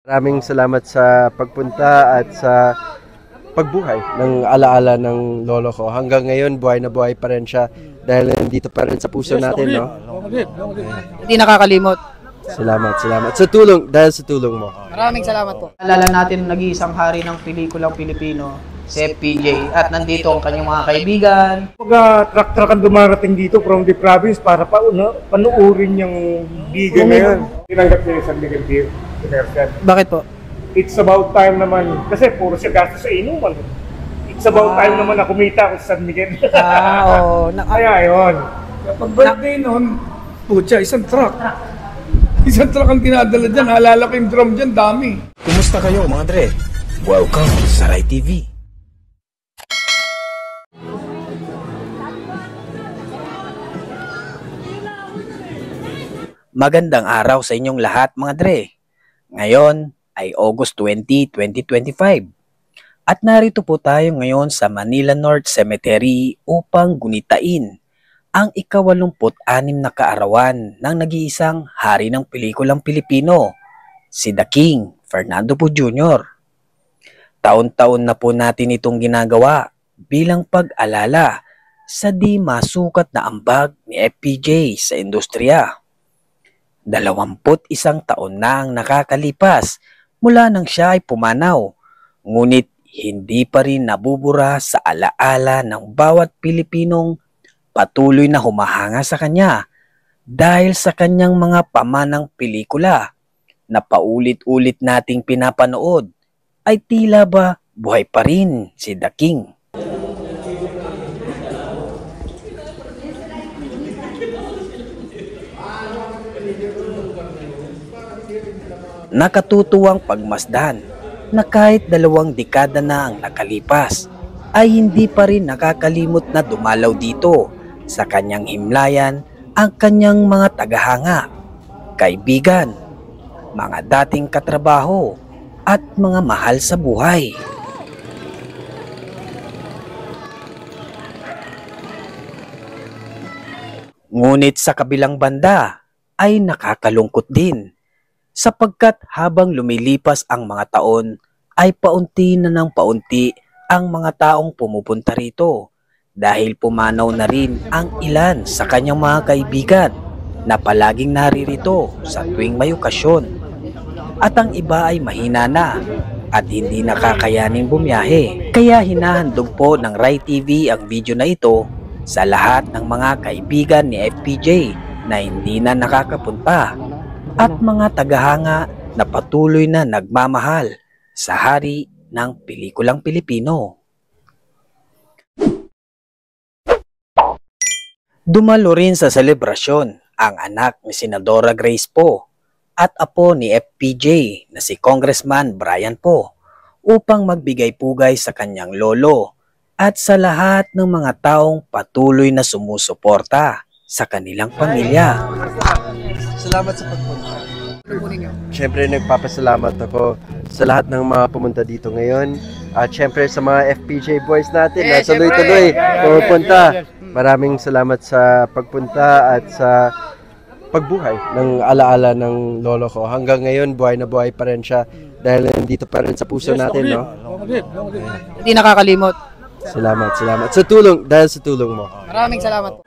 Maraming salamat sa pagpunta at sa pagbuhay ng alaala ng lolo ko. Hanggang ngayon, buhay na buhay pa rin siya dahil nandito pa rin sa puso natin, no? Hindi nakakalimot. Salamat, salamat. Sa tulong, dahil sa tulong mo. Maraming salamat po. Alala natin nag-iisang hari ng pelikulang Pilipino, si FPJ. At nandito ang kanyang mga kaibigan. Truck-truck ang dumarating dito from the province para panuurin yung biga na yun. Tinanggap niya yung San Miguel Beer. Bakit po? It's about time naman, kasi puro siya gasto sa inuman. It's about time naman na kumita ako sa San Miguel. Oo. Kaya yun. Pag birthday noon, putya, isang truck. Isang truck ang tinadala dyan. Halala ko yung drum dyan, dami. Kumusta kayo mga dre? Welcome sa Rai TV. Magandang araw sa inyong lahat mga dre. Ngayon ay August 20, 2025. At narito po tayo ngayon sa Manila North Cemetery upang gunitain ang ika-86 na kaarawan ng nag-iisang hari ng pelikulang Pilipino, si The King Fernando Poe Jr. Taon-taon na po natin itong ginagawa bilang pag-alala sa di masukat na ambag ni FPJ sa industriya. 21 taon na ang nakakalipas mula nang siya ay pumanaw, ngunit hindi pa rin nabubura sa alaala ng bawat Pilipinong patuloy na humahanga sa kanya dahil sa kanyang mga pamanang pelikula na paulit-ulit nating pinapanood ay tila ba buhay pa rin si The King. Nakatutuwang pagmasdan na kahit 2 dekada na ang nakalipas ay hindi pa rin nakakalimot na dumalaw dito sa kanyang himlayan ang kanyang mga tagahanga, kaibigan, mga dating katrabaho at mga mahal sa buhay. Ngunit sa kabilang banda ay nakakalungkot din sapagkat habang lumilipas ang mga taon ay paunti na ng paunti ang mga taong pumupunta rito dahil pumanaw na rin ang ilan sa kanyang mga kaibigan na palaging naririto sa tuwing may okasyon. At ang iba ay mahina na at hindi nakakayaning bumiyahe. Kaya hinahandog po ng Rai TV ang video na ito sa lahat ng mga kaibigan ni FPJ na hindi na nakakapunta at mga tagahanga na patuloy na nagmamahal sa hari ng pelikulang Pilipino. Dumalo rin sa selebrasyon ang anak ni Senadora Grace Poe at apo ni FPJ na si Congressman Brian Poe upang magbigay pugay sa kanyang lolo at sa lahat ng mga taong patuloy na sumusuporta sa kanilang pamilya. Salamat sa pagpunta. Siyempre, nagpapasalamat ako sa lahat ng mga pumunta dito ngayon. At siyempre sa mga FPJ boys natin na tuloy-tuloy pumunta. Maraming salamat sa pagpunta at sa pagbuhay ng alaala ng lolo ko. Hanggang ngayon, buhay na buhay pa rin siya dahil nandito pa rin sa puso natin, no? Hindi nakakalimot. Salamat, salamat. Sa tulong, dahil sa tulong mo. Maraming salamat po.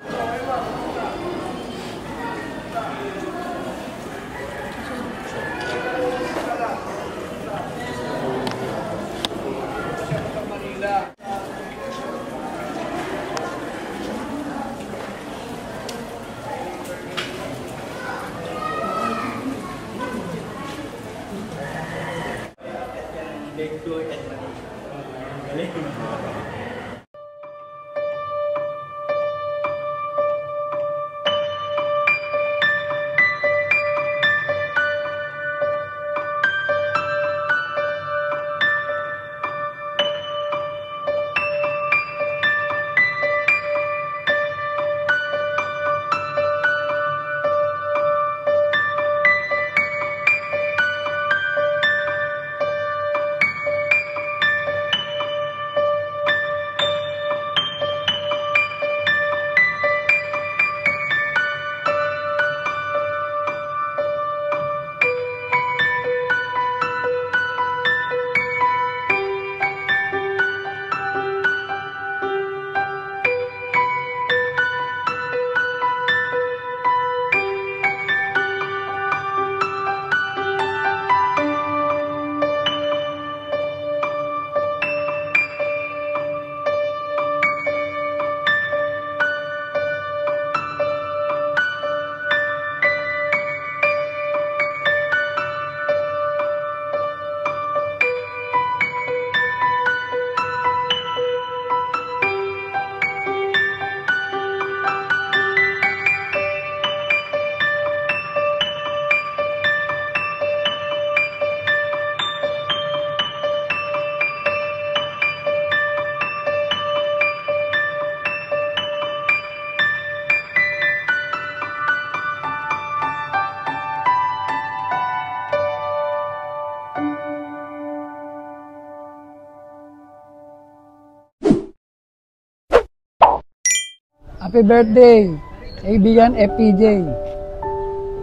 Happy birthday, kaibigan FPJ.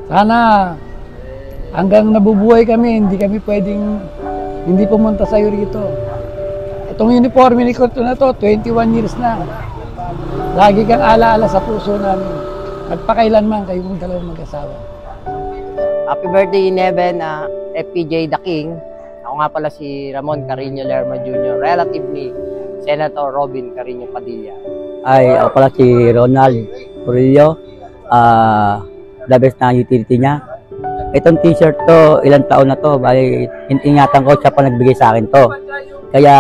Sana hanggang nabubuhay kami, hindi kami pwedeng hindi pumunta sa'yo rito. Itong uniforme ni Kurto na to, 21 years na. Lagi kang alaala sa puso namin. Magpakailanman kayong dalawang mag-asawa. Happy birthday in heaven, FPJ The King. Ako nga pala si Ramon Carino Lerma Jr., relative ni Senator Robin Carino Padilla. Ay, ako pala si Ronald Purillo, the best na utility niya. Itong t-shirt to, ilang taon na to, bali, ingatan ko, siya pa nagbigay sa akin to. Kaya,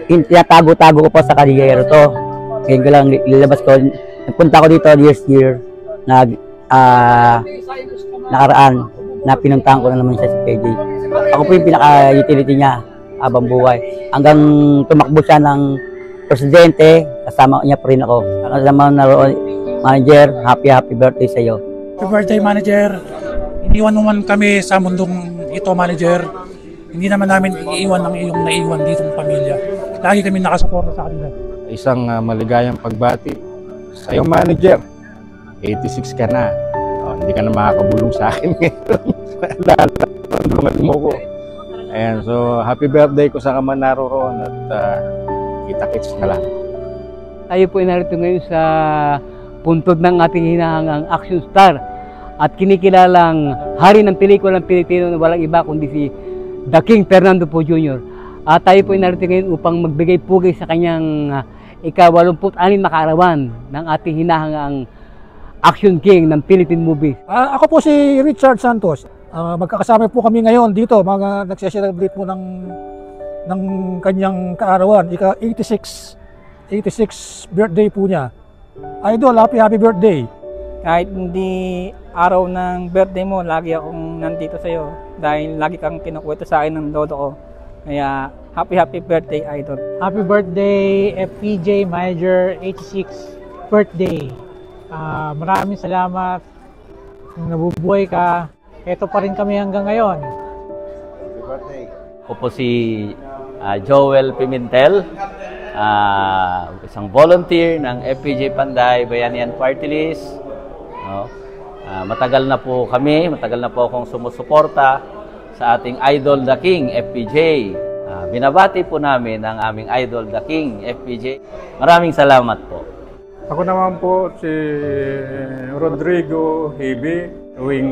tinatago-tago ko pa sa kaliyero to. Ngayon ko lang nilabas ko, nagpunta ko dito this year, nakaraan, na pinuntahan ko na naman siya si PJ. Ako po yung pinaka-utility niya habang buhay. Hanggang tumakbo siya ng presidente, kasama niya pa rin ako. Kasama na manager, happy birthday sa iyo. Happy birthday, manager. Iniwan naman kami sa mundong ito, manager. Hindi naman namin iiwan ng iyong naiwan ditong pamilya. Lagi kami nakasuporta sa kanila. Isang maligayang pagbati sa iyong manager. 86 ka na. Hindi ka na makakabulong sa akin ngayon. Tulungan mo ko. Ayan, so happy birthday ko sa kaman naroon at kita-kits na lang. Tayo po narito ngayon sa puntod ng ating hinahangang action star at kinikilalang hari ng pelikulang Pilipino na walang iba kundi si The King Fernando Poe Jr. At tayo po narito ngayon upang magbigay pugay sa kanyang ika-86 na kaarawan ng ating hinahangang action king ng Philippine movie. Ako po si Richard Santos. Magkakasama po kami ngayon dito, mga nagse-celebrate po ng kanyang kaarawan, ika-86 birthday po niya. Idol, happy birthday. Kahit hindi araw ng birthday mo, lagi akong nandito sa iyo dahil lagi kang kinukwento sa akin ng lolo ko. Kaya happy birthday, Idol. Happy birthday, FPJ Manager 86 birthday. Maraming salamat. Kung nabubuhay ka, eto pa rin kami hanggang ngayon. Happy birthday. Ako po si Joel Pimentel, isang volunteer ng FPJ Panday Bayanihan Party List. No? Matagal na po akong sumusuporta sa ating idol The King, FPJ. Binabati po namin ang aming idol The King, FPJ. Maraming salamat po. Ako naman po si Rodrigo Hibi. Tuwing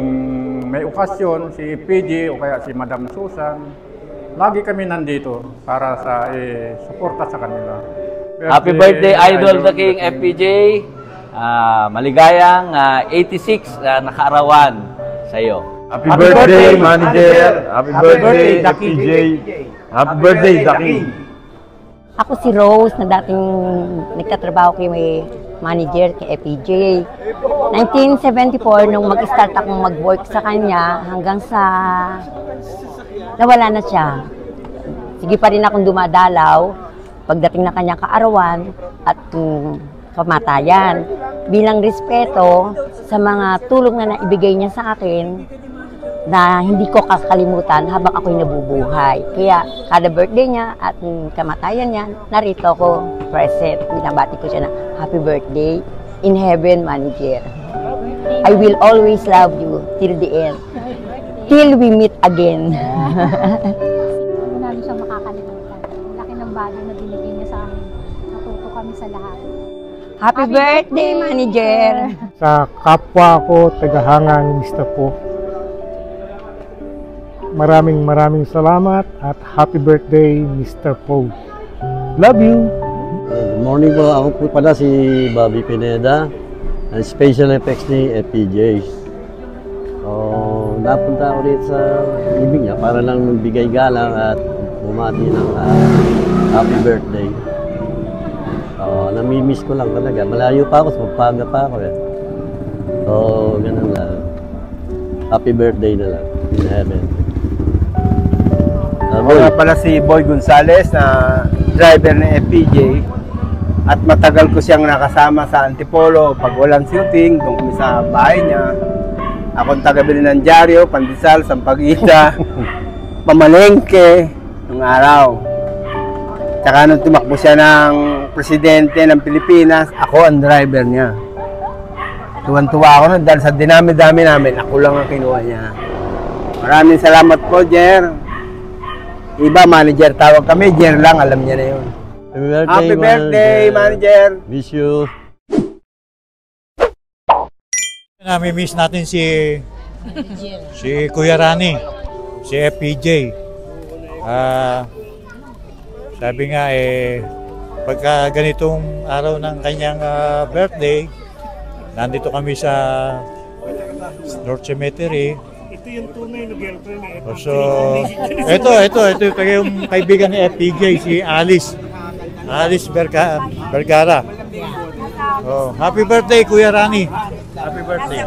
may okasyon, si PG o kaya si Madam Susan, lagi kami nandito para sa suporta sa kanila. Happy birthday, Idol The King, FPJ. Maligayang 86 na nakaarawan sa iyo. Happy birthday, manager. Happy birthday, FPJ. Happy birthday, The King. Ako si Rose na dating nagtatrabaho kay may manager kay FPJ. 1974 nung mag-start akong mag-work sa kanya hanggang sa nawala na siya. Sige pa rin akong dumadalaw pagdating na kanyang kaarawan at kamatayan. Bilang respeto sa mga tulong na naibigay niya sa akin na hindi ko kakalimutan habang ako'y nabubuhay. Kaya kada birthday niya at kamatayan niya, narito ako present. Binabati ko siya na happy birthday in heaven, manager. I will always love you till the end. Till we meet again. Hindi namin siya makakalimutan. Laki ng bagay na binigay niya sa amin. Natuto kami sa lahat. Happy birthday, manager! Sa kapwa ko, tagahanga ni Mr. Po. Maraming salamat at happy birthday, Mr. Po. Love you! Good morning po. Ako po pala si Bobby Pineda, ang special effects ni FPJ. Napunta ako dito sa ibig niya para lang magbigay galang at bumati ng happy birthday. Namimiss ko lang talaga. Malayo pa ako, Pampanga pa ako eh. Ganun lang. Happy birthday na lang. In heaven. Ako nga pala si Boy Gonzales na driver ng FPJ at matagal ko siyang nakasama sa Antipolo pag walang shooting, doon kami sa bahay niya. Akong taga-bili ng dyaryo, pandesal, sampaguita, pamalengke nung araw. Tsaka nung tumakbo siya ng presidente ng Pilipinas, ako ang driver niya. Tuwan-tuwa ako nun dahil sa dinami-dami namin, ako lang ang kinuha niya. Maraming salamat po, Jer. Iba, manager tawag kami, Jer lang, alam niya na yun. Happy birthday, manager! Miss you. Nami-miss natin si Kuya Rani, si FPJ. Sabi nga pagka ganitong araw ng kanyang birthday, nandito kami sa North Cemetery. Ito yung tunay na girlfriend ni FPJ. So, ito yung kaibigan ni FPJ, si Alice Vergara. Oh, happy birthday, Kuya Rani. Happy birthday.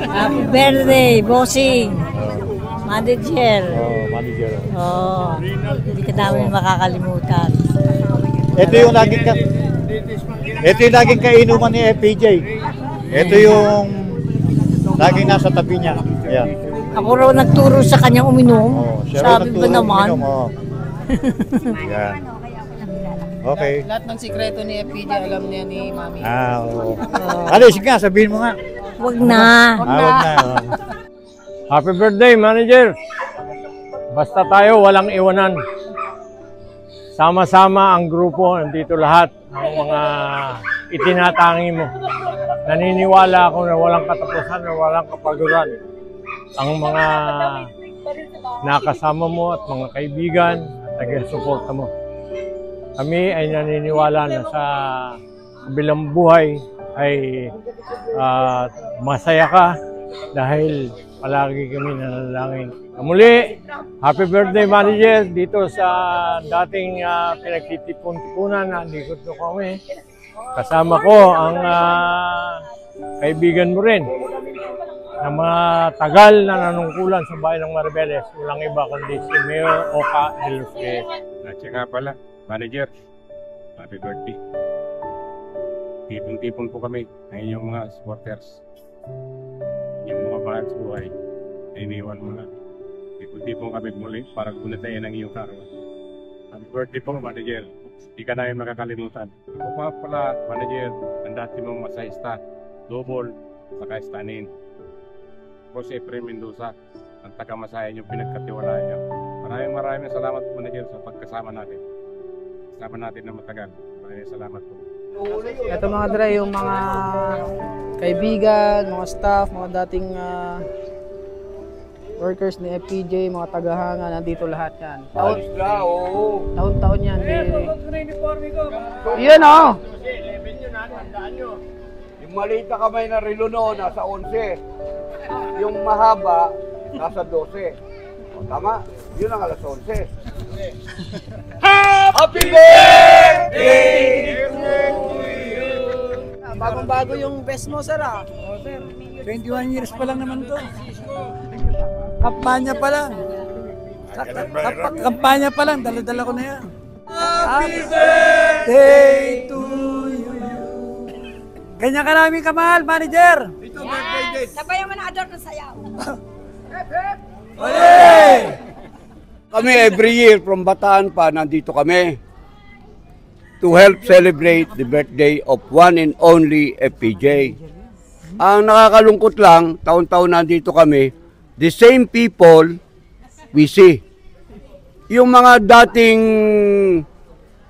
Happy birthday, bossing. Manager. Oh, manager. Oh, hindi ka namin makakalimutan. Ito yung laging kainuman ni FPJ. Ito yung laging nasa tabi niya. Ayan. Ako raw nagturo sa kanyang uminom. Oh, Sabi ba naman? Oh. Yan. Okay. Lahat ng sikreto ni FPJ alam niya ni Mami. Oo. Alice, sige nga, sabihin mo nga. Wag na. Wag na. Happy birthday, manager! Basta tayo, walang iwanan. Sama-sama ang grupo, nandito lahat, ang mga itinatangi mo. Naniniwala ako na walang katapusan, na walang kapaguran. Ang mga nakasama mo at mga kaibigan at nag-suporta mo. Kami ay naniniwala na sa kabilang buhay ay masaya ka dahil palagi kami nanalangin. Muli, happy birthday, manager, dito sa dating pinagtitipon-tipunan, nandito kami. Kasama ko ang kaibigan mo rin na mga tagal na nanungkulan sa bayan ng Maribeles. Walang iba kundi si Mayor Oka de los Reyes. At siya nga pala, manager, happy birthday. Tipon-tipon po kami ng inyong mga supporters. Yung mga mahal sa buhay, iniwan mo na. Tipon-tipon kami muli para gunitayin ang iyong karawan. Happy birthday po, manager. Hindi ka namin makakalimutan. Ako pa pala, manager, ang dati mong masahista, double, saka stanin. Ako si Efrain Mendoza, ang taga-masahin yung pinagkatiwalaan niyo. Maraming salamat, manager, sa pagkasama natin. Kasama natin na matagal. Maraming salamat po. Ito mga dre, yung mga kaibigan, mga staff, mga dating workers ni FPJ, mga tagahanga, nandito lahat yan. Taon-taon yan. Yan o! Yung maliit na kamay na relo noon, nasa 11. Yung mahaba, nasa 12. O, tama? Yun ang alas 11. Happy birthday to you! Bagong-bago yung best mo, sir, ah. 21 years pa lang naman to. Kampanya pa lang. Kampanya pa lang, dala-dala ko na yan. Happy birthday to you. Ganyan ka namin kamahal, manager. Sabayan mo na ador ng sayaw. Kami every year from Bataan pa, nandito kami to help celebrate the birthday of one and only FPJ. Ang nakakalungkot lang, taon-taon nandito kami, the same people we see. Yung mga dating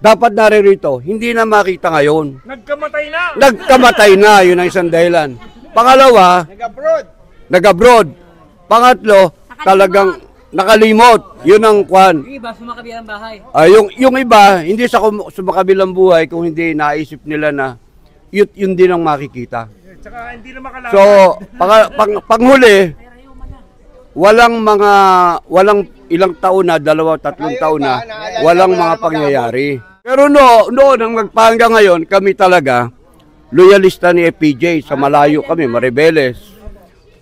dapat naririto, hindi na makita ngayon. Nagkamatay na! Nagkamatay na, yun ang isang dahilan. Pangalawa, nag-abroad. Pangatlo, talagang nakalimot. Yun ang kwan. Yung iba, sumakabilang bahay. Yung iba, hindi sa sumakabilang buhay kung hindi naisip nila na yun din ang makikita. Tsaka hindi na makalaman. So, panghuli, walang ilang taon na, 2-3 taon na, walang mga pangyayari. Pero noon, ang magpahanggang ngayon, kami talaga, loyalista ni FPJ, sa malayo kami, Maribeles.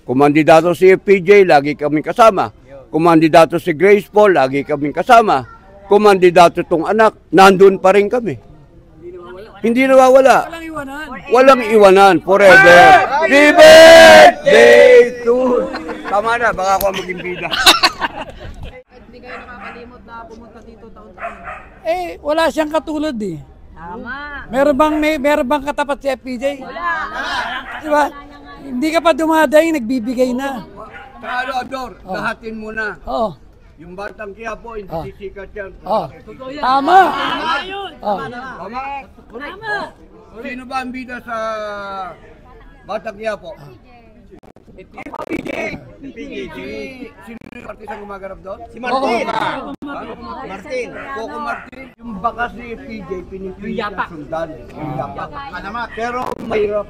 Kumandidato si FPJ, lagi kami kasama. Kumandidato si Grace Paul, lagi kami kasama. Kumandidato tong anak, nandun pa rin kami. Hindi nawawala. Walang iwanan. Forever. Happy birthday to... Tama na, baka ako maging bida. Hindi kayo nakakalimot na pumunta dito taon-taon. Wala siyang katulad eh. Meron bang katapat si FPJ? Wala. Diba? Hindi ka pa dumadaing, nagbibigay na. Ador, lahatin mo na. Oo. Yung Batang Quiapo, hindi sisikat yan. Tama. Tama. Sino ba ang bida sa Batang Quiapo? FPJ. Sino yung artista gumaganap doon? Si Martin. Martin. Coco Martin. Yung bakas ni FPJ, pinipili siya sundan. Yung yapak. Alamat. Pero mahirap.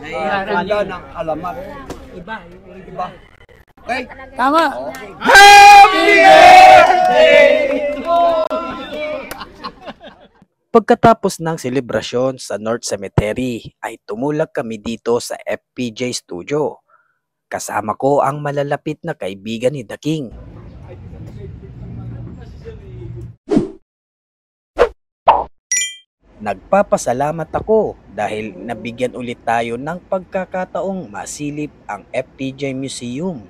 Sundan ang alamat. Iba. Okay? Tama. Pagkatapos ng selebrasyon sa North Cemetery ay tumulak kami dito sa FPJ Studio. Kasama ko ang malalapit na kaibigan ni The King. Nagpapasalamat ako dahil nabigyan ulit tayo ng pagkakataong masilip ang FPJ Museum.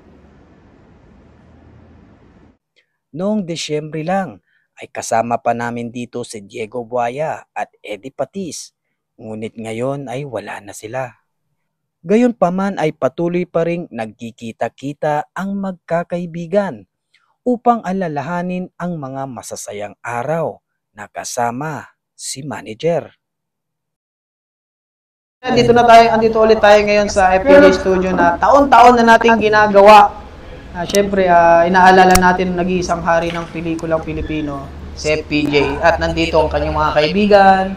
Noong Desyembre lang ay kasama pa namin dito si Diego Buaya at Eddie Patis, ngunit ngayon ay wala na sila. Gayunpaman ay patuloy pa ring nagkikita-kita ang magkakaibigan upang alalahanin ang mga masasayang araw na kasama si Manager. Andito ulit tayo ngayon sa FPJ Studio na taon-taon na nating ginagawa. Siyempre, inaalala natin nag-iisang hari ng pelikulang Pilipino, si FPJ. At nandito ang kanyang mga kaibigan,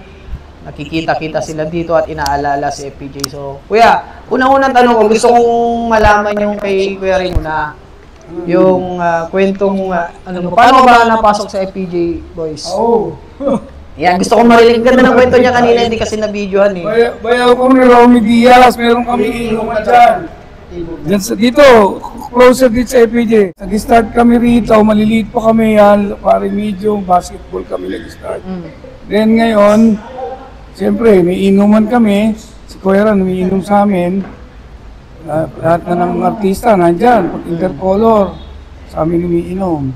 nakikita-kita sila dito at inaalala si FPJ. So, Kuya, unang-unang tanong ko, gusto kong malaman yung kay Kuya Ring na yung kwentong, paano ba napasok sa FPJ Boys? Yan, gusto kong marinig. Ganda ng kwento niya kanina, hindi kasi na-videohan eh. Bayaw ko ni Romy Diaz, meron kami inuman dyan. Dito, closer dito sa FPJ. Nag-start kami rito, maliliit pa kami yan, pare medium, basketball kami nag-start. Then ngayon, siyempre, may inuman kami, si Kuya Ran, may inom sa amin. Lahat na ng artista, nandyan, pag intercolor, sa amin umiinom.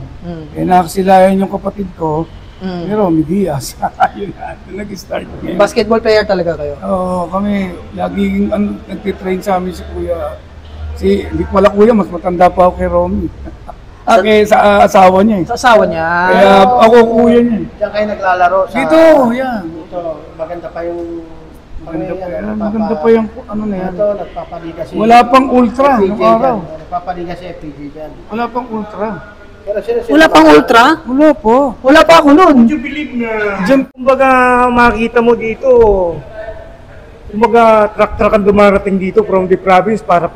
Nakasilayan yung kapatid ko, pero may Diaz. Yun na, nag-start kami. Basketball player talaga kayo? Oo, kami, laging nagtitrain sa amin si Kuya. Hindi ko pala kuya, mas matanda pa ako kay Romy. Okay, sa asawa niya eh. Sa asawa niya? Kaya ako kuya niya. Diyan kayo naglalaro sa... Dito, yan. Dito, maganda pa yung... Maganda pa yung ano na yan. Ito, nagpapaliga si... Wala pang ultra, nung araw. Nagpapaliga si FPJ dyan. Wala pang ultra. Wala pang ultra? Wala po. Wala pa ako nun. Would you believe na, kumbaga makita mo dito, kumbaga truck-truck ang dumarating dito from the province para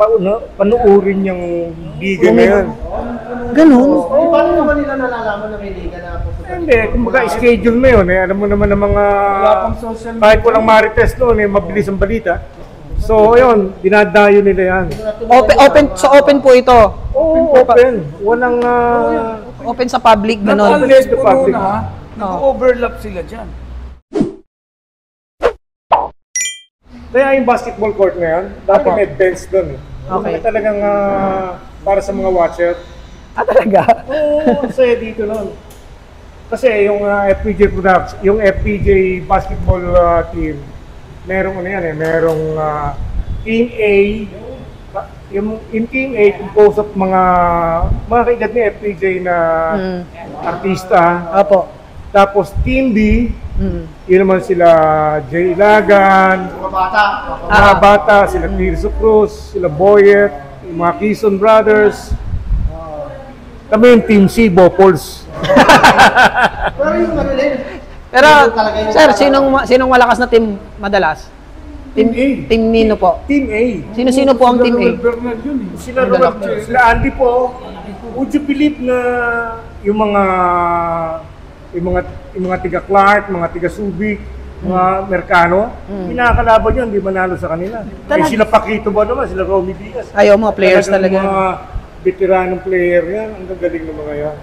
panuurin yung liga na yan. Ganun? Paano naman nila nalalaman na may liga na pupunta? Hindi, kumbaga schedule mo yun. Alam mo naman ng mga, kahit walang marites noon, mabilis ang balita. So, ayun, dinadayo nila yan. Open po ito? Oo, open. Walang... open sa public, gano'n? Unless the public. Nag-overlap sila dyan. Kaya yung basketball court na yan, dati may bench doon. Okay. Talagang para sa mga watcher. Talaga? Oo, saya dito noon. Kasi yung FPJ Products, yung FPJ basketball team, merong ano yan merong Team A. Yung Team A composed of mga kaedad ni FPJ na artista. Apo. Tapos Team B, yun naman sila Jay Ilagan, mga bata, sila Tirso Cruz, sila Boyet, yung mga Quezon Brothers. Kami yung Team C, Bopols. Pero, sir, sinong malakas na team madalas? Team A. Team Nino po. Team A. Sino-sino po ang Team A? Sila Andy po. Would you believe na yung mga tiga Clark, mga tiga Subic, mga Mercano, kinakalaban yun, hindi manalo sa kanila. Eh, sila Paquito ba naman, sila Romy Diaz. Ayaw, mga players talaga. Mga veteranong player yan, ang gagaling ng mga yan.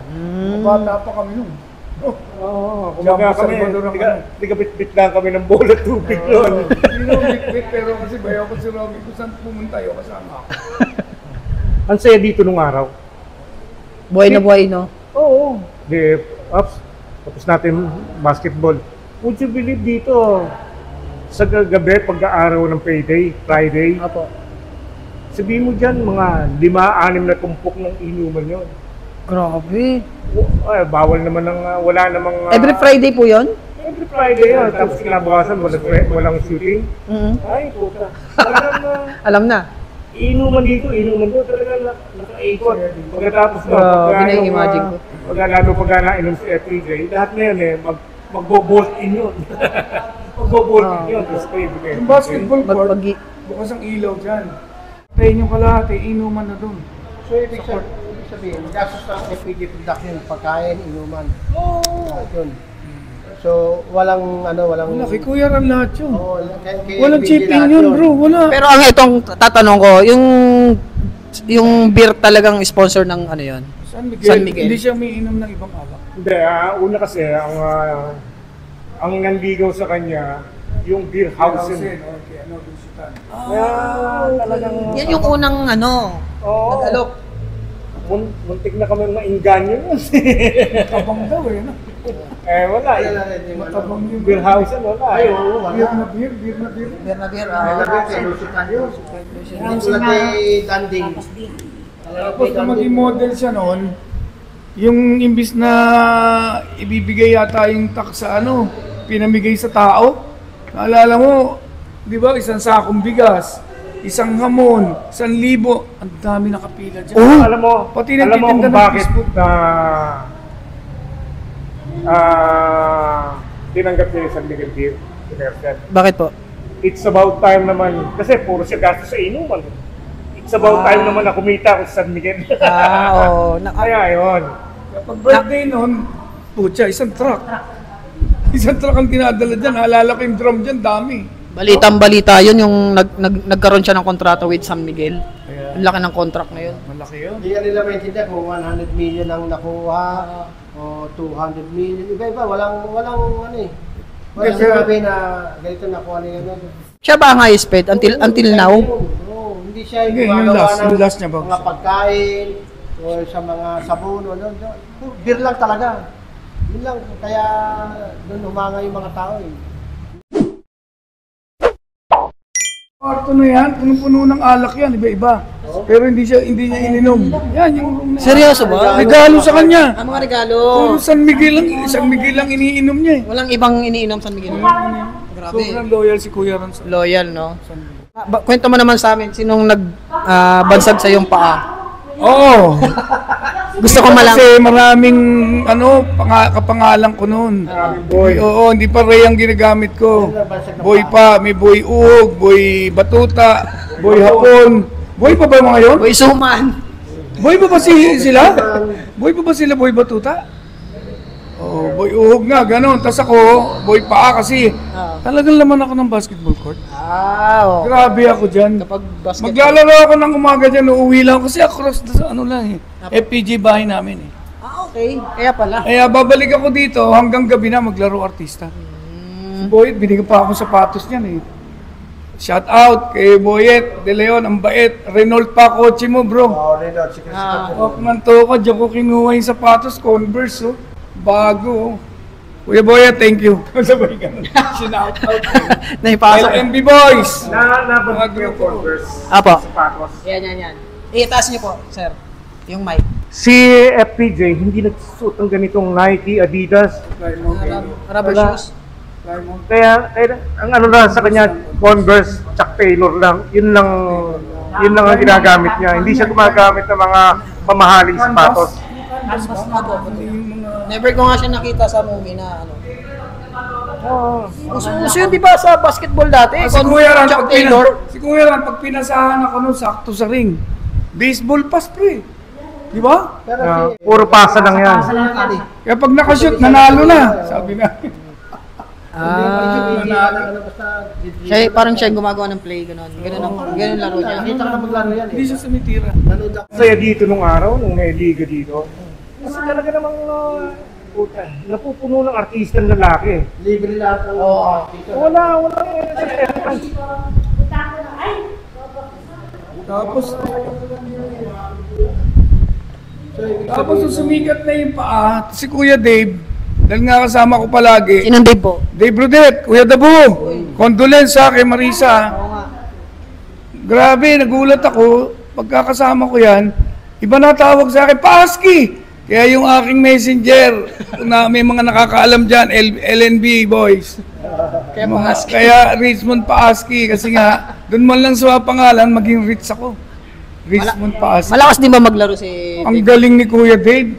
Bata pa kami nun. Oo, kumaga kami, tiga bit-bit lang kami ng bola tubig yun. Hindi naman bit-bit, pero kasi bayaw ko si Romy, kung saan pumunta yun, kasama ako. Ang saya dito nung araw. Buhay na buhay, no? Oo. Tapos natin basketball. would you believe dito, sa gabi, pagka-araw ng payday, Friday, sabihin mo dyan, mga 5-6 na tumpok ng inuman yun. Grabe. Ay, bawal naman ng, wala namang... Every Friday po yun? Every Friday yun. Tapos kinabukasan, walang shooting. Ay, puta. Alam na. Inuman dito, inuman doon. Talaga nakaikot. Pagkatapos na, imagine ko. lalo pag nainom si FPJ, lahat na yun magbo-bolt in yun. Magbo-bolt in yun. Yung basketball court, bukas ang ilaw dyan. Tayin yung kalahati, inuman na doon. So, ibig sabihin, gastos ng FPJ production, pagkain, inuman. Yun. So, walang Wala, kay Kuya Ram lahat yun. kay Walang FPJ chipping lahat yun, bro. Wala. Pero ang itong tatanong ko, yung beer talagang sponsor ng ano yun? San Miguel. Hindi siya may inom ng ibang alak. Hindi, una kasi, ang nanligaw sa kanya, yung beer house. Yan yung unang nag-alok. Muntik na kami mainganyo yun. Matabang daw Wala. Matabang yung beer house yan, wala. Ay, oo. Beer na beer. Tulad kay Danding. Tapos na maging model siya noon, yung imbis na ibibigay yata yung tax sa pinamigay sa tao. Naalala mo, di ba, isang sakong bigas, isang hamon, 1,000. Ang dami nakapila dyan. Alam mo pati kung bakit tinanggap niya yung San Miguel Beer. Bakit po? It's about time naman, kasi puro siya gastos sa inuman. It's about time naman na kumita ako sa San Miguel. Oo. Kaya yun. Kapag birthday noon, putya, isang truck. Isang truck ang tinadala dyan. Naalala ko yung drum dyan, dami. Balitang-balita yun, yung nagkaroon siya ng kontrata with San Miguel. Ang laki ng contract na yun. Malaki yun. Hindi nila maintindihan kung 100 million ang nakuha o 200 million. Iba-iba, walang Walang sabi na ganito nakuha na yun. Siya ba ang highest paid until now? Hindi siya yung last niya ba? Mga pagkain o sa mga sabon. Beer lang talaga. Yun lang. Kaya doon humanga yung mga tao. Kwarto na yan, punong-puno ng alak yan, iba-iba. Pero hindi niya ininom. Yan, yung room na. Seryoso ba? Regalo sa kanya. Ang mga regalo. Puro San Miguel lang iniinom niya. Walang ibang iniinom San Miguel. Grabe. Sobrang loyal si Kuya Ram. Loyal, no? Kwento mo naman sa amin, sinong nagbansag sa iyong paa? Oo. Gusto ko malang... Kasi maraming kapangalan ko noon. Boy. Oo, hindi pa Ray ang ginagamit ko. Boy pa, may Boy Uhog, Boy Batuta, Boy Hapon. Boy pa ba mga yun? Boy Suman. Boy pa ba sila? Boy pa ba sila Boy Batuta? Oh, Boy Uhog nga, gano'n. Tapos ako, Boy Paa kasi talagang laman ako ng basketball court. Grabe ako dyan. Maglalaro ako ng umaga dyan, uuwi lang kasi across sa FPJ bahay namin eh. Okay. Kaya pala. Kaya babalik ako dito hanggang gabi na maglaro artista. Si Boyet, binigyan pa ako sapatos niyan eh. Shout out kay Boyet De Leon, ang bait. Renault pa kotse mo, bro. Renault, si Christopher. Manto ko, diyan ko kinuha yung sapatos, Converse, bago. Kuya Boyet, thank you. Sabay ka na. Shout out. Naipasok. LMB Boys. Mga group Converse. Apo. Sapatos. Yan. Itaas niyo po, sir. Yung mic. Si FPJ, hindi nagsusuot ng ganitong Nike, Adidas. Rubber shoes. Kaya ang sa kanya, Converse, Chuck Taylor lang. Yun lang ang ginagamit niya. Hindi siya gumagamit ng mga mamahaling sapatos. Never ko nga siya nakita sa movie na Uso yun di ba sa basketball dati? Si Kuya Ran, pag pinasahan ako nun, sakto sa ring. Baseball pass pre. Di ba? Puro pasa lang yan. Kaya pag nakashoot, nanalo na. Sabi na. Parang siya gumagawa ng play, gano'n laro niya. Nakita ka na maglaro yan eh. Hindi siya sumitira. Saya dito nung araw, nung may liga dito. Kasi talaga namang napupuno ng artista ng lalaki. Libre lahat ng Wala. Tapos sumikat na yung paa, si Kuya Dave, Dahil nga kasama ko palagi. Sinong Dave po? Dave Brudet, Kuya Dabu. Condolence kay Marisa. Grabe, nagulat ako. Pagkakasama ko yan, iba na tawag sa akin, Paaski! Kaya yung aking messenger, na may mga nakakaalam dyan, LNB boys. Kaya Richmond Paaski. Kasi nga, doon man lang sa pangalan, maging rich ako. Richmond Paaski. Malakas din ba maglaro si Ang galing ni Kuya Dave.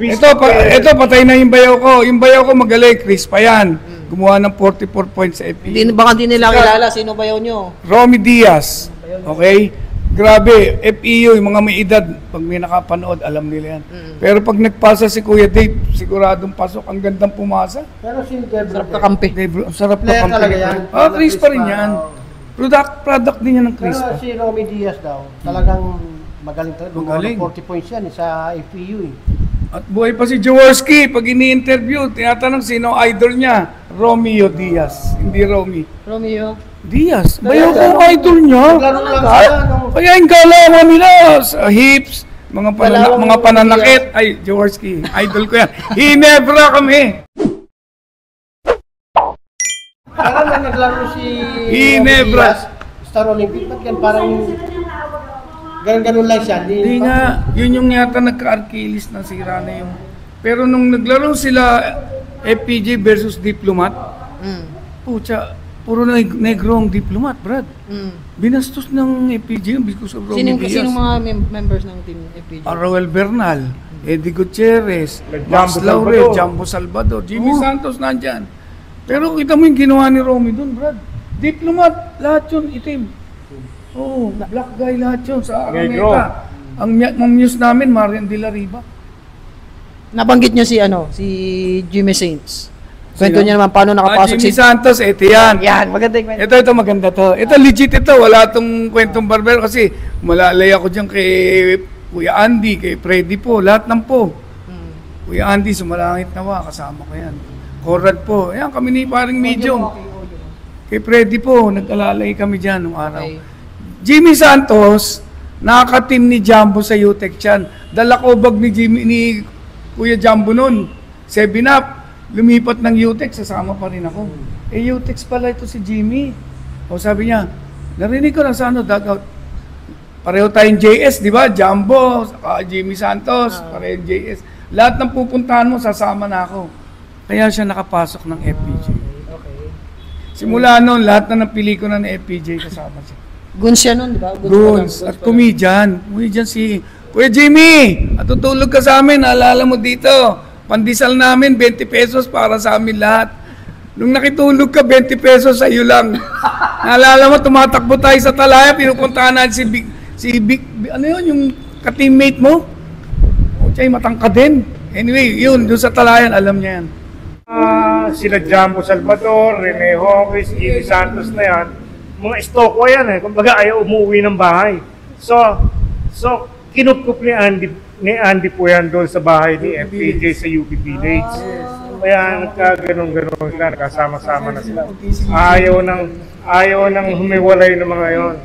Ito, patay na yung bayaw ko. Yung bayaw ko magaling, Chris pa yan. Gumawa ng 44 points sa FPU. Baka hindi nila kilala. Sino bayaw nyo? Romy Diaz. Okay? Grabe, FEU, yung mga may edad, pag may nakapanood, alam nila yan. Pero pag nagpasa si Kuya Dave, siguradong pasok, ang gandang pumasa. Pero si Dave, sarap kakampi. Sarap Player kakampi. talaga yan. Chris pa rin yan. Product din yan ng Chris pa. Pero si Romy Diaz daw, talagang magaling talaga. Magaling. 40 points yan sa FEU eh. At buhay pa si Jaworski. Pag ini-interview, tinatanong sino idol niya. Romeo Diaz, hindi Romy. Romeo Diaz. Bayaw ko idol niya. Kaya yung galawan nila sa hips, mga pananakit. Ay, Jaworski, idol ko yan. Hinebra kami. Parang na naglaro si Hinebra. Star Olympic, ba't yan parang ganun lang siya? Hindi nga, yun yung yata nagka-Achilles na sira na yung... Pero nung naglaro sila FPJ versus Diplomat, pucha, puro negro ang Diplomat, Brad. Binastos ng FPJ because of Romy Diaz. Sinong mga members ng team FPJ? Roel Bernal, Eddie Gutierrez, Max Laure, Jumbo Salvador, Jimmy Santos nandyan. Pero kita mo yung ginawa ni Romy dun, Brad. Diplomat, lahat yun itim. Oo, black guy lahat yun sa Araneta. Ang muse namin, Marian De La Riva. Nabanggit nyo si Jimmy Saints. Kwento niya naman paano nakapasok Jimmy Santos, ito yan. Yan, maganda yung kwento. Ito maganda to. Ito legit ito, wala tong kwentong barbero kasi malalay ako dyan kay Kuya Andy, kay Freddy po, lahat ng po. Kuya Andy, sumalangit nawa, kasama ko yan. Conrad po, yan kami ni paring medium. Kay Freddy po, nag-alalay kami dyan nung araw. Jimmy Santos, nakaka-team ni Jumbo sa UTEC yan. Dalakobag ni Kuya Jumbo nun. 7-up, lumipat ng UTEC, sasama pa rin ako. UTEC pala ito si Jimmy. O sabi niya, narinig ko na sa dugout. Pareho tayong JS, di ba? Jumbo, Jimmy Santos, pareho JS. Lahat ng pupuntahan mo, sasama na ako. Kaya siya nakapasok ng FPJ. Simula noon, lahat na ng pelikula ng FPJ kasama siya. Guns siya nun, di ba? Guns. At comedian. Comedian si Kuya Jimmy, at tutulog ka sa amin, naalala mo dito. Pandisal namin, 20 pesos para sa amin lahat. Nung nakitulog ka, 20 pesos sa iyo lang. Naalala mo, tumatakbo tayo sa Talaya, pinupuntahan natin si Big, ano yun, yung ka-teammate mo? O, siya'y matangka din. Anyway, yun, doon sa Talayan, alam niya yan. Sila Jumbo Salvador, Rene Hongis, Jimmy Santos na yan. Mga stoko yan eh. Kumbaga ayaw umuwi ng bahay. So kinukup ni Andy po yan doon sa bahay ni FPJ sa UP Village. Kaya nagka-ganon-ganon sila, nakasama-sama na sila. Ayaw nang humiwalay ng mga yon.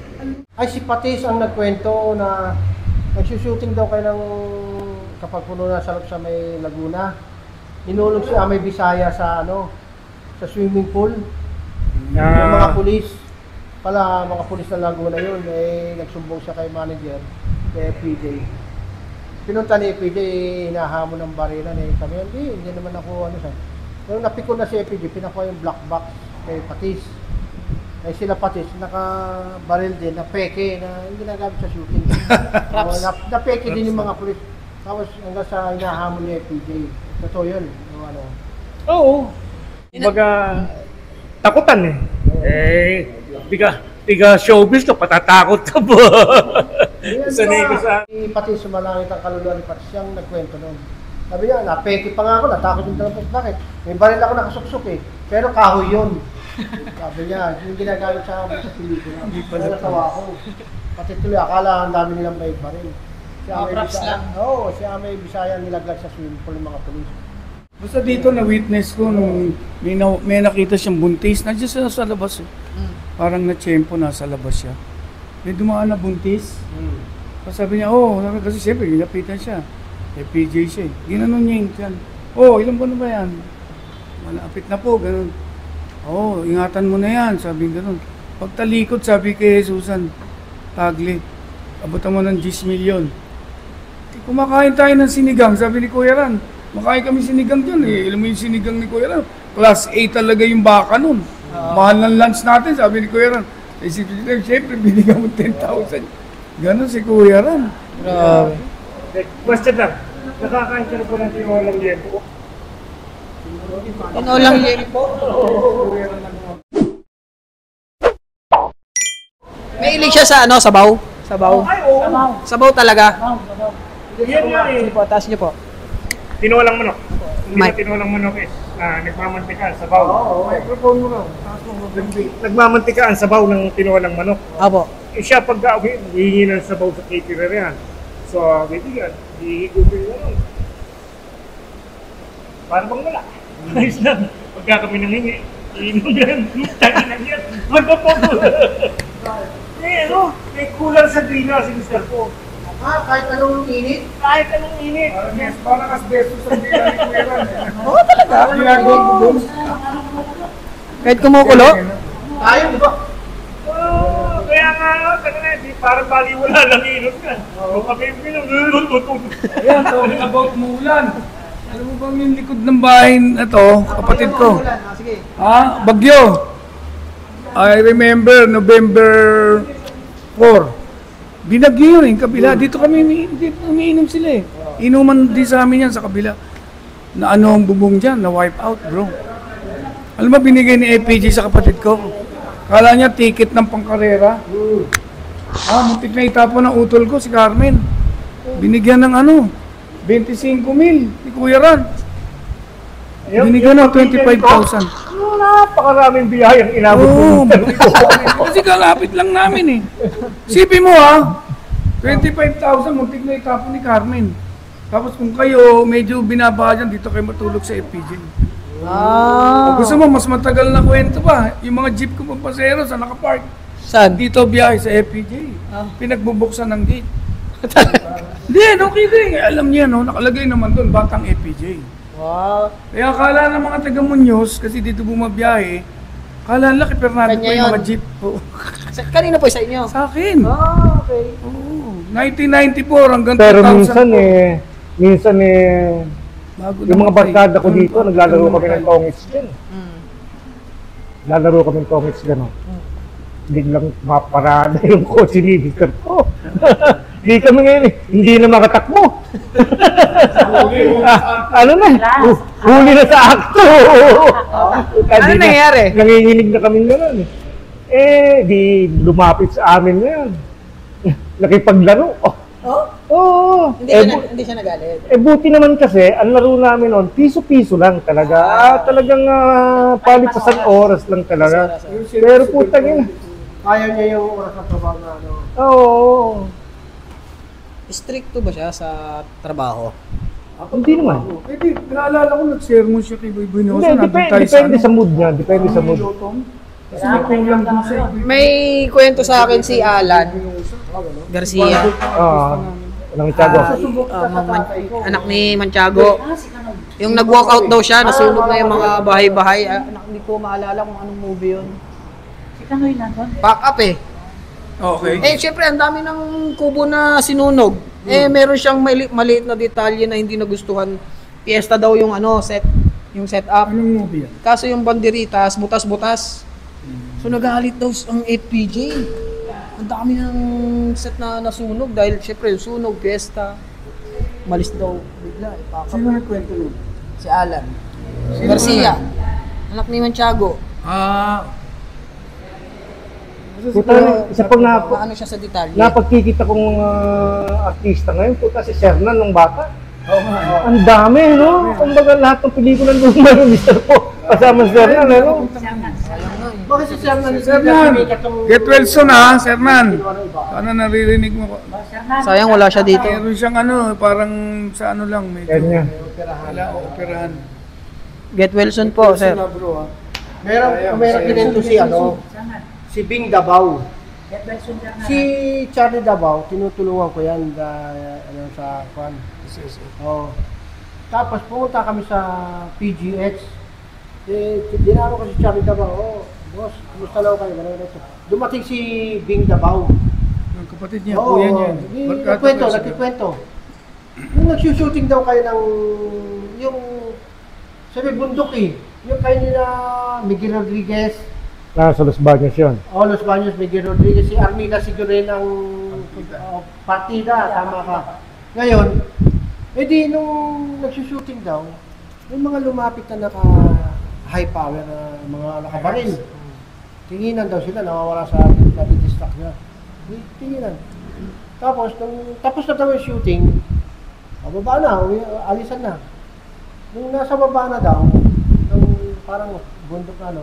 Ay, si Patis ang nagkwento na nagsushooting daw kayo ng kapag puno na salap sa may Laguna. Inulog si Amay Bisaya sa sa swimming pool. Yung mga pulis, mga pulis ng Laguna yun, nagsumbong siya kay manager, kay FPJ. Pinunta ni FPJ, hinahamon ng barilan kami, hindi naman ako sa. Pero napikon na si FPJ, pinakuha yung black box kay Patis. Sila Patis, naka-baril din, na peke, na hindi ginagamit sa shooting. Na peke din yung mga pulis. Tapos hanggang sa hinahamon ni FPJ. Totoo yun. Oo. Kumbaga, takutan tiga showbiz ka, patatakot ka po. Sanay ko sa... Pati sumalangit ang kaluluwa ni Patis, siyang nagkwento nun. Sabi niya, napeki pa nga ako, natakot yung dalawang. Bakit? May baril ako nakasuksok pero kahoy yun. Sabi niya, yung ginagamit sa pelikula. Kaya natawa ako. Pati tuloy, akala ang dami nilang may baril. Si Amay Bisaya nilaglag sa swimming pool ng mga polis. Basta dito na-witness ko nung may nakita siyang buntis, nandiyan siya sa labas. Parang na-tsempo, nasa labas siya. May dumaan na buntis. Sabi niya, kasi siyempre, ginapitan siya. FPJ siya. Ginanon niya yung tiyan. Oh, ilang buwan na ba yan? Malapit na po, ganun. Oh, ingatan mo na yan, sabi ganun. Pagtalikod, sabi kay Susan Tagle, abutan mo ng 10 milyon. Kumakain tayo ng sinigang, sabi ni Kuya Ran. Makain kami sinigang dyan eh. Alam mo yung sinigang ni Kuya Ran? Class A talaga yung baka nun. Mahal ng lunch natin, sabi ni Kuya Ran. Siyempre, binigyan mo 10,000. Ganon si Kuya Ran. Grabe. Question lang. Nakakain ka na po ng tinolang yempo? Tinolang yempo? May ilig siya sa ano, sabaw? Sabaw? Sabaw talaga? Yan nga eh. Sige po, taas niyo po. Tinolang manok. Hindi na tinolang manok eh. Nagmamantika ang sabaw. Microphone mo raw. Nagmamantika ang sabaw ng tinolang manok. Apo. Eh siya pagka hihingi ng sabaw sa caterer yan. So, bibigyan. Hihigupin mo lang. Para bang wala. Ayos lang. Pagka kami nangingi, iinom yan. Tangin lang yan. Magpapopo. Eh, ano? May kulang sa grina si Mr. Po. Kahit anong init? Kahit anong init. Parang asbesto sa grina ni Kuya Ran. Oo, talaga. Ginagawa ko doon. Kahit kumukulo? Tayo, di ba? Kaya nga, parang baliwala lang inot ka. O kami pinag-lulututun. Ayan, talking about Mulan. Alam mo bang yung likod ng bahay na to, kapatid ko? Ha? Bagyo. I remember November 4. Binagyo yun, yung kabila. Dito kami umiinom sila eh. Inuman din sa amin yan sa kabila. Na ano ang bubong dyan, na wipe out bro. Alam mo, binigay ni FPJ sa kapatid ko. Kala niya ticket ng pangkarera. Muntik na itapon ng utol ko si Carmen. Binigyan ng 25,000 ni Kuya Ran. Binigyan ng 25,000. Napakaraming biyayang inabot mo. Kasi kalapit lang namin eh. Sipin mo 25,000 muntik na itapon ni Carmen. Tapos kung kayo medyo binabaha dyan, dito kayo matulog sa FPJ. Kung gusto mo, mas matagal na kwento pa. Yung mga jeep ko papasero sa nakapark. Saan? Dito biyahe sa FPJ. Pinagbubuksan ng gate. Hindi, no kidding. Alam niya, no? Nakalagay naman doon, Batang FPJ. Wow. Kaya akala ng mga taga Muñoz, kasi dito bumabiyahe, akala laki Fernando po yung mga jeep. Kanina po sa inyo? Sa akin. Okay. Oo. 1994 hanggang 2000. Pero minsan yung mga barkada ko dito, naglalaro kami ng tongits din. Naglalaro kami ng tongits gano'n. Biglang maparada yung kotse ni Victor ko. Hindi kami ngayon hindi na makatakbo. Huli na sa akto. Ano nangyayari? Nanginginig na kami gano'n di lumapit sa amin ngayon. Nakipaglaro. Oo. Hindi siya nagalit. Buti naman kasi, ang laro namin noon, piso-piso lang talaga. Talagang palit sa isang oras lang talaga. Pero putang ina. Ayaw niya yung oras ng trabaho na Oo. Stricto ba siya sa trabaho? Hindi naman. Pwede, naalala ko nag-sermon siya kay Boy Buenosa. Depende sa mood niya. Depende sa mood. Kasi nagkulang dun siya. May kwento sa akin si Alan Garcia. Ng Tiago. Anak ni Manchago. Yung nag-walk out daw siya, nasunog na yung mga bahay-bahay. Hindi ko maalala kung anong movie yun. Pack up eh. Okay. Syempre, ang dami ng kubo na sinunog. Meron siyang maliit na detalye na hindi nagustuhan. Fiesta daw yung yung setup. Anong movie yan? Kaso yung banderitas, butas-butas. So nagalit daw ang FPJ. Ang dami ng set na nasunog dahil syempre yung sunog, fiesta. Malis daw bigla. Sino nagkwento nun? Si Alan Garcia. Anak ni Manchago. Isa pang ano siya sa detalye. Napagkikita kong artista ngayon, si Sernan nung bata. Ang dami, no? Kumbaga lahat ng pelikula ng Mr. Po. Kasama si Sernan, no? Bakit si Sernan? Get well soon Sernan. Sana naririnig mo ko. Sayang wala siya dito. Meron siyang parang sa lang. Medyo operahan. Get well soon po, sir. Meron kinento si Bing Davao. Si Charlie Davao, tinutulungan ko yan sa kwan. Tapos pumunta kami sa PGX. Dinaro kasi Charlie Davao. Boss, kumusta lang kayo? Dumating si Bing Davao. Yung kapatid niya, kuya niya. Nagkikwento. Yung nagsushooting daw kayo ng yung sabi bundok yung kayo nila Miguel Rodriguez. Sa Los Baños yun. Los Baños, Miguel Rodriguez, si Armida Siguren ang partida, tama ka. Ngayon, edi nung nagsushooting daw, yung mga lumapit na high power na mga nakabaril. Tinginan daw sila, nawawala sa nadidistract niya. Tinginan. Tapos, tapos na daw yung shooting, bababa na, alisan na. Nung nasa baba na daw, parang bundok na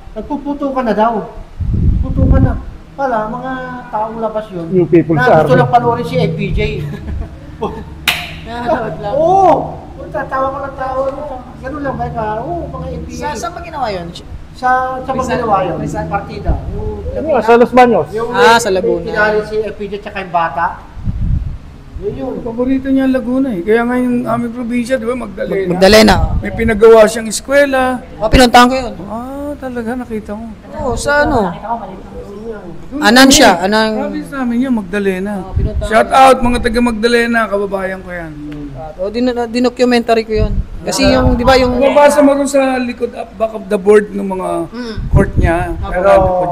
nagpuputukan na daw. Putukan na. Pala, mga taong labas yun. Yung People's na gusto Army. lang panoorin si FPJ. Oo! Tatawa ko ng tawa. Ganun lang ba ka? Oo, mga FPJ. Saan ba ginawa yun? Sa ginawa yun. Partida. Sa Los Baños. Sa Laguna. Tinali si FPJ tsaka yung bata. Yun. Paborito niya ang Laguna Kaya nga yung aming probinsya, di ba, Magdalena. Magdalena. May pinagawa siyang eskwela. Pinuntahan ko yun. Talaga, nakita mo. Oo, sa ano? Anansya. Province namin yun, Magdalena. Shout out mga taga Magdalena, kababayan ko yan. Dinocumentary ko yun. Kasi yung, di ba yung... Mabasa mo rin sa likod, back of the board ng mga court niya. Pero,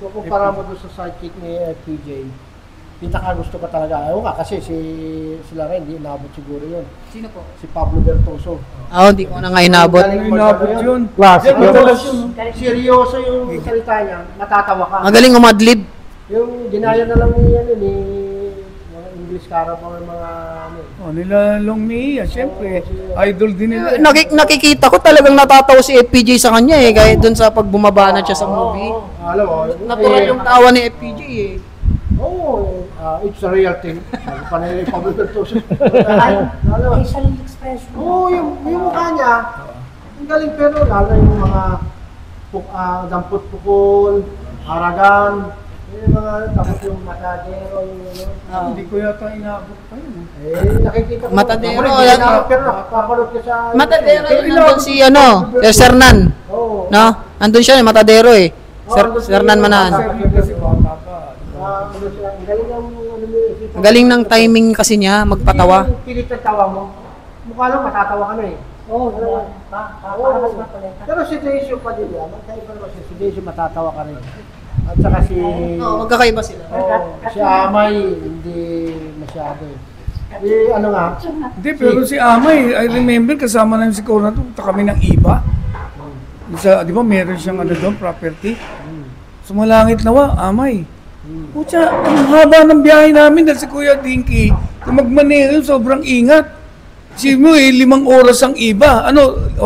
kung kumpara mo doon sa sidekick ni FPJ, pinaka gusto ka talaga. Ayaw ka kasi sila rin, hindi inabot siguro yun. Sino po? Si Pablo Bertoso. Hindi ko na nga inabot. Inabot yun. Classic. Seryoso yung salita niya, matatawa ka. Magaling umadlib. Yung ginaya na lang ni mga English Carabao, mga nila Long Mia, syempre. Idol din nila. Nakikita ko talagang natatawa si FPJ sa kanya kahit doon sa pagbumaba na siya sa movie. Alam mo, natural yung tawa ni FPJ it's a real thing. Sabi pa nila yung Pablo Bertoso. Facial expression. Yung mukha niya, ang galing pero lalo yung mga dampot pukol, haragan, yung mga tapos yung matadero, Hindi ko yata inabot pa yun. Nakikita ko. Matadero. Pero nakapapalot ka sa... Matadero yun nandun si Sernan. No? Andun siya Matadero Sernan Manahan. Ang galing ng timing kasi niya, magpatawa. Pilit ang tawa mo. Mukha lang matatawa ka na Pero si Deisio pa din magkaiba naman si Deisio, matatawa ka rin. At saka si... magkakaiba sila. Si Amay, hindi masyado Hindi, pero si Amay, I remember kasama namin si Coronado, punta kami ng iba. Di ba meron siyang doon, property. Sumalangit nawa, Amay. Pucha, ang haba ng biyahe namin dahil si Kuya Dinky, kung magmaneho sobrang ingat. Si mo 5 oras ang iba.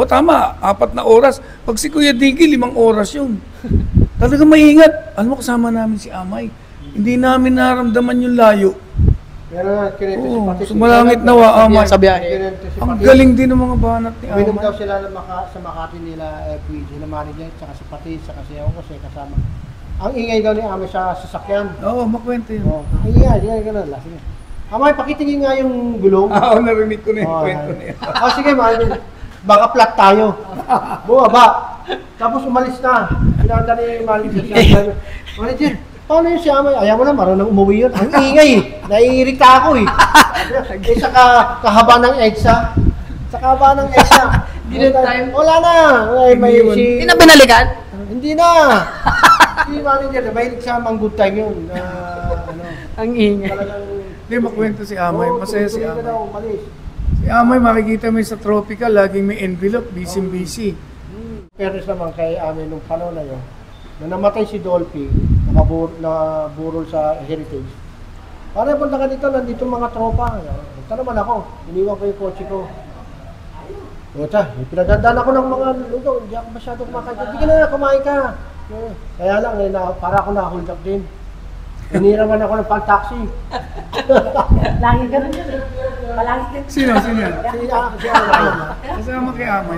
Tama, 4 na oras. Pag si Kuya Dinky, 5 oras yun. Talagang maingat. Alam mo, kasama namin si Amay. Hindi namin naramdaman yung layo. Sumalangit nawa, Amay. Ang galing din ng mga banat ni Amay. Uminom daw sila sa Makati nila FPJ na manager, tsaka si Patis, tsaka si ako kasi kasama. Ang ingay daw ni Amay sa sasakyan. Makwento yun. Ang ingay, gano'n. Amay, pakitingin nga yung gulong. Narinig ko na yung kwento niya. Sige, baka flat tayo. Bumaba. Tapos umalis na. Pinanda ni manager. Manager, paano yun si Amay? Ayaw mo na, marunong umuwi yun. Ang ingay, naiirita ako Saka kahaba ng EDSA. Wala na. Hindi na binalikan? Hindi na. Si manager, mahilig siya mang good time yun. Ang ingay. Hindi, makwento si Amay. Masaya si Amay. Si Amay, makikita mo sa Tropical, laging may envelope, busy. Pero naman kay Amay nung panahon na yun, na namatay si Dolphy, naburol sa Heritage. Para punta ka dito, nandito mga tropa. Punta naman ako, iniwan ko yung kotse ko. Pinagandaan ako ng mga luto, hindi ako masyado kumakain. Hindi ka na, kumain ka. Kaya lang, para ako na-hold up din. Hiniraman ako ng pang-taxi. Lagi ganun yun Palagi ganun. Sino? Si Amay. Kasama kay Amay.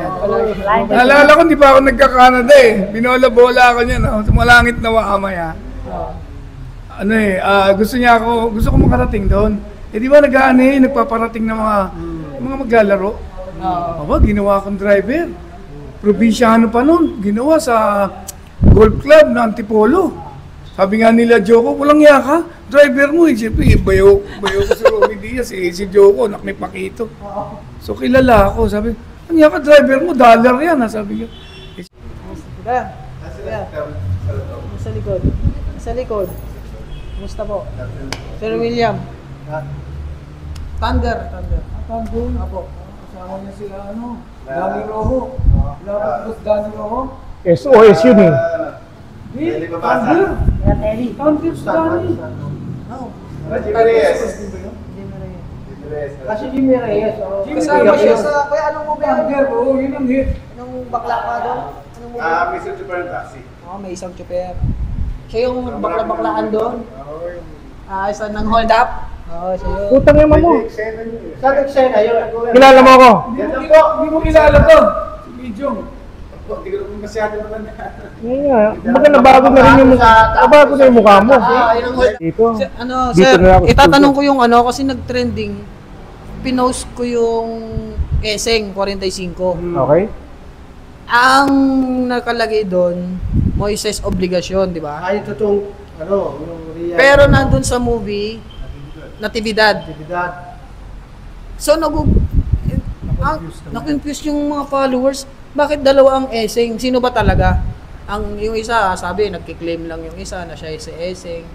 Naalala ko, hindi pa ako nagka-Canada Binola-bola ako niyan. Sumalangit nawa Amay gusto ko makarating doon. Di ba nagpaparating ng mga maglalaro? Aba, ginawa kong driver. Probinsyano pa nun. Ginawa sa golf club na Antipolo. Sabi nga nila, Joko, walang yaka. Driver mo, siyempre, bayo ko si Romy Diaz, si Joko, anak ni Paquito. So kilala ako, sabi, ang yaka driver mo, dollar yan, sabi ko. Sa likod. Sa likod. Kumusta po? Sir William. Thunder. Thunder? Apo. Kasama niya sila, Dani Rojo. Dani Rojo. SOS yun eh. Thunder? Thunder sa Dani. Jimmy Reyes. Kasi Jimmy Reyes. Kasama siya sa, kaya anong movie? Thunder, oo, yun ang hit. Anong bakla ka doon? Anong movie? May isang super ng taxi. Oo, may isang chuper. Siya yung bakla-baklaan doon. Isa ng hold up. Oo, siya yun. Putang yung mo. Sa eksena, yun. Kilala mo ako? Hindi mo kilala to. Si Mijong. Hindi ko naman masyado naman. Ngayon nga. Baga nabago na rin yung nabago na yung mukha mo. Dito. Sir, itatanong ko yung kasi nag-trending. Pinost ko yung Eseng 45. Okay. Ang nakalagay doon, Moises Obligasyon, di ba? Ay, totoong, yung real. Pero nandun sa movie, Natividad. So, na-confuse yung mga followers. Bakit dalawa ang Eseng? Sino ba talaga? Yung isa, sabi, nagkiklaim lang yung isa na siya si Eseng.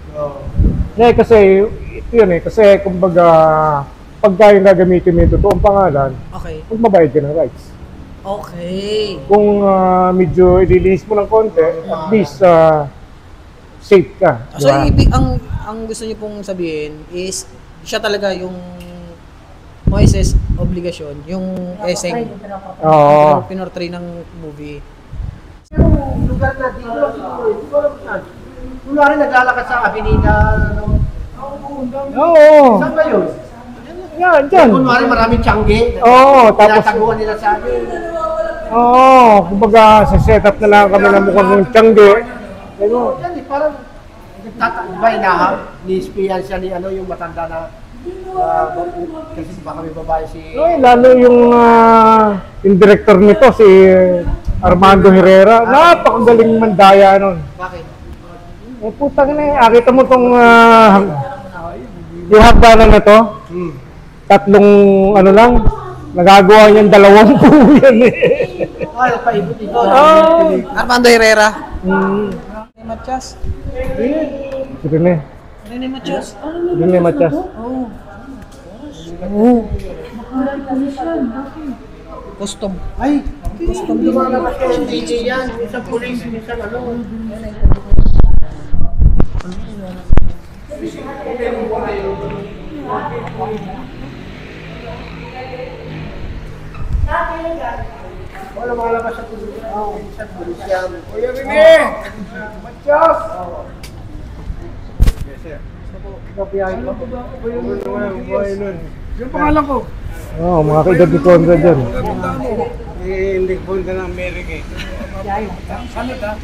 Kasi, ito yun kasi kumbaga, pagka yung gagamitin mo yung totoong pangalan, magbabayad ka ng rights. Okay. Kung medyo i-release mo ng konti, at least safe ka. So, ang gusto niyo pong sabihin is, siya talaga yung Moises Obligasyon, yung Eseng. Oo. Pinortray ng movie. Yung lugar na dito, kunwari naglalakad sa Avenida, Oo. Saan ba yun? Yan, dyan. Kunwari maraming tiyangge. Oo, tapos... Tinataguan nila sa amin. Oo, kumbaga sa setup na lang kami ng mukhang tiyangge. Yan parang nagtatagubay na ni-spian siya ni yung matanda na kasi baka may babae si... Lalo yung director nito, si Armando Herrera, napakagaling mandaya nun. Bakit? Putang na akita mo tong yung hagdanan na to, tatlong lang, nagagawa niyan 2 buo yan Ay, paibot-ibot. Armando Herrera. Rene Matias. Si Rene. Rene Matias. Rene Matias. Custom. Ay, custom din. Lumalabas ko yung DJ yan. Isang police, isang Wala malabas sa pulis. Isang pulis yan. Kuya Rene! Matias! Yes, sir. Yung pangalan ko. Oo, mga kaedad ni Conrad dyan. Hindi punta ng Amerika eh. Canada.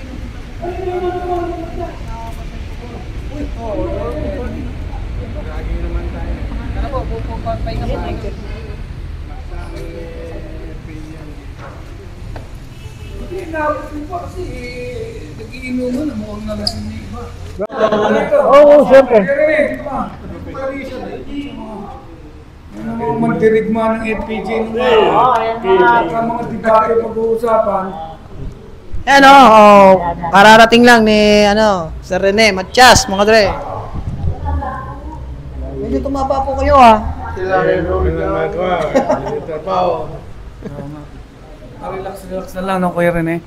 Ano po, pahinga po. Hindi naroon pa kasi nag-iinuman na mukhang nalasing ni iba. Oo, siyempre. Magdirigma ng FPJ sa mga debate pag-uusapan. Kararating lang ni Sir Rene Matias, mga dre. Medyo tumaba po kayo Sila rin trabaho. Relax na lang ng Kuya Rene.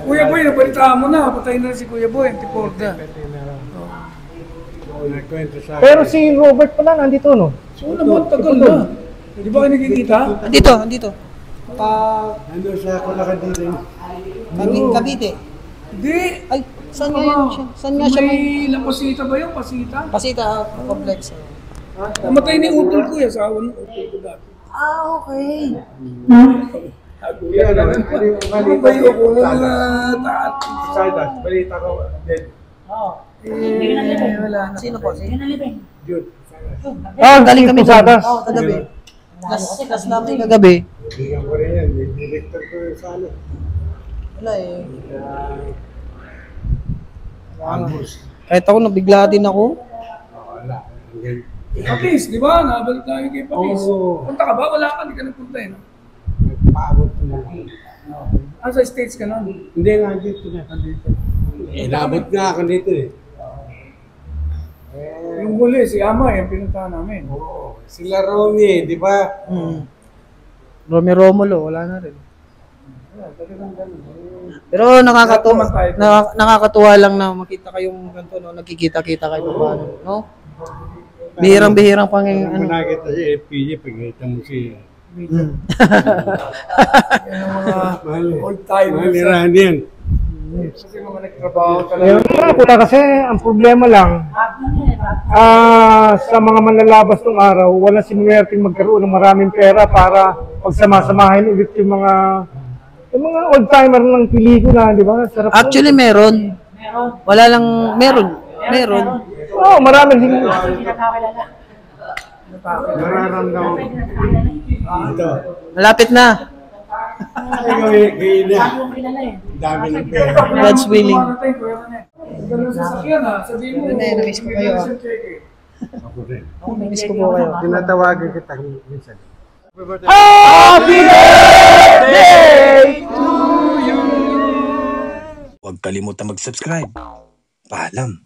Kuya Boy, nabalitaan mo na. Patay na si Kuya Boy, Antiporda. Pero si Robert pala nandito, no? So naman, tagal na. Di ba kayo nagkikita? Andito. Nandun sa Kulakadilin. Cavite. Hindi. Ay, saan nga yun siya? Saan nga siya may... La Pasita ba yun? Pasita? Pasita complex. Namatay ni Utol ko, asawa ng Utol ko dati. Okay. Kuya, ano ba yun? Balita ko, dead. Wala na. Sino po? Jude. Galing kami doon. Kagabi. Last namin kagabi. Bigyan ko rin yan. Director ko rin sa ano. Wala eh. Albus. Kahit ako nabigla din ako. Wala. Patis, di ba? Nabalik tayo kay Patis. Oo. Punta ka ba? Wala ka, hindi ka nagpunta eh. No? Pagod na lang. Sa States ka nun? Hindi nga dito na. Dito. Inabot nga ako dito eh. Yung huli, si Ama, yung pinuntahan namin. Oo. Sila Romy, di ba? Romy Romulo, wala na rin. Pero nakakatuwa lang na makita kayong ganito, no? Nagkikita-kita kayo paano, no? Bihirang-bihirang pang Ano nakita si FPJ, pagkita mo si... Yung mga old timers. Manirahan yan. Kasi mga nagtrabaho Ayun talaga. nga, kasi ang problema lang, sa mga manlalabas ng araw, wala sinuwerteng magkaroon ng maraming pera para pagsama-samahin ulit yung mga old-timer ng pelikula, di ba? Sarap Actually, meron. Wala lang, meron. Oo, maraming din. Nararamdaman. Ito. Malapit na. Gawin na. Dami ng pera. God's willing. Ganun sa sakyan ha. Sabihin mo. Na-miss ko kayo. Ako rin. Na-miss ko po kayo. Tinatawagan kita minsan. Happy birthday to you! Huwag kalimutan mag-subscribe. Paalam.